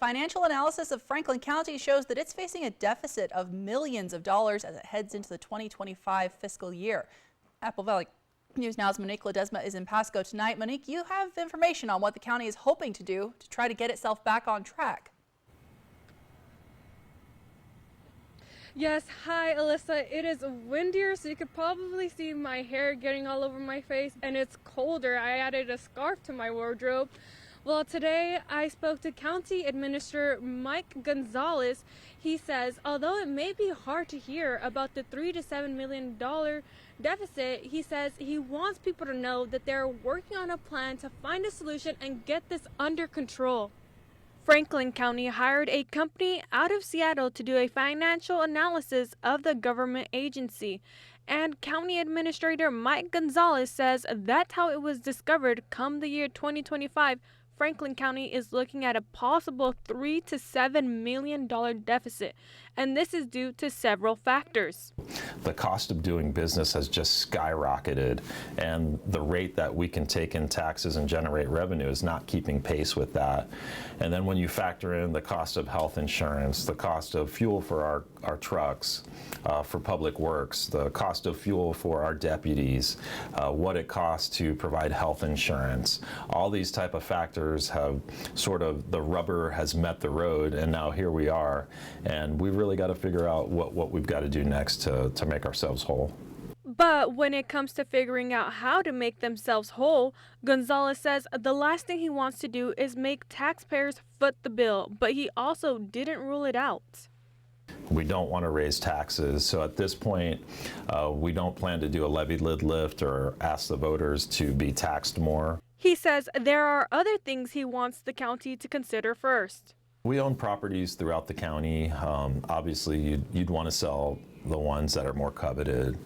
Financial analysis of Franklin County shows that it's facing a deficit of millions of dollars as it heads into the 2025 fiscal year. Apple Valley News Now's Monique Ledesma is in Pasco tonight. Monique, you have information on what the county is hoping to do to try to get itself back on track. Yes, hi Alyssa. It is windier, so you could probably see my hair getting all over my face, and it's colder. I added a scarf to my wardrobe. Well, today I spoke to County Administrator Mike Gonzalez. He says, although it may be hard to hear about the $3 to $7 million deficit, he says he wants people to know that they're working on a plan to find a solution and get this under control. Franklin County hired a company out of Seattle to do a financial analysis of the government agency. And County Administrator Mike Gonzalez says that's how it was discovered. Come the year 2025, Franklin County is looking at a possible $3 to $7 million deficit, and this is due to several factors. The cost of doing business has just skyrocketed, and the rate that we can take in taxes and generate revenue is not keeping pace with that. And then when you factor in the cost of health insurance, the cost of fuel for our trucks, for public works, the cost of fuel for our deputies, what it costs to provide health insurance, all these type of factors have sort of, the rubber has met the road, and now here we are, and we've really got to figure out what we've got to do next to make ourselves whole. But when it comes to figuring out how to make themselves whole, Gonzalez says the last thing he wants to do is make taxpayers foot the bill, but he also didn't rule it out. We don't want to raise taxes, so at this point, we don't plan to do a levy lid lift or ask the voters to be taxed more. He says there are other things he wants the county to consider first. We own properties throughout the county. Obviously, you'd want to sell the ones that are more coveted.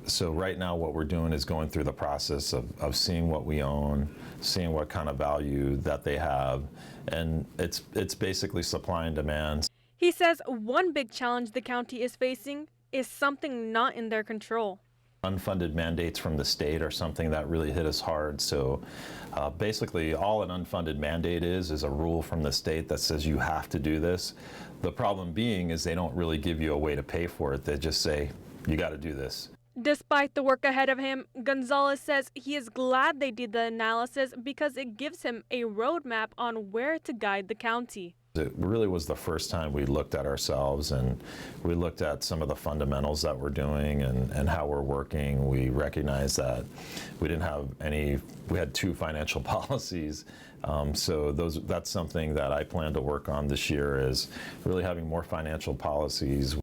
So right now what we're doing is going through the process of seeing what we own, seeing what kind of value that they have, and it's basically supply and demand. He says one big challenge the county is facing is something not in their control. Unfunded mandates from the state are something that really hit us hard. So basically all an unfunded mandate is a rule from the state that says you have to do this. The problem being is they don't really give you a way to pay for it. They just say, you got to do this. Despite the work ahead of him, Gonzalez says he is glad they did the analysis because it gives him a roadmap on where to guide the county. It really was the first time we looked at ourselves, and we looked at some of the fundamentals that we're doing and how we're working. We recognized that we didn't have we had 2 financial policies. So that's something that I plan to work on this year, is really having more financial policies.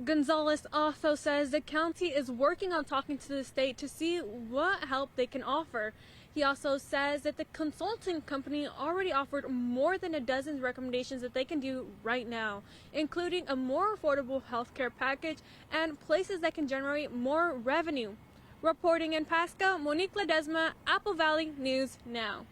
Gonzalez also says the county is working on talking to the state to see what help they can offer. He also says that the consulting company already offered more than a dozen recommendations that they can do right now, including a more affordable healthcare package and places that can generate more revenue. Reporting in Pasco, Monique Ledesma, Apple Valley News Now.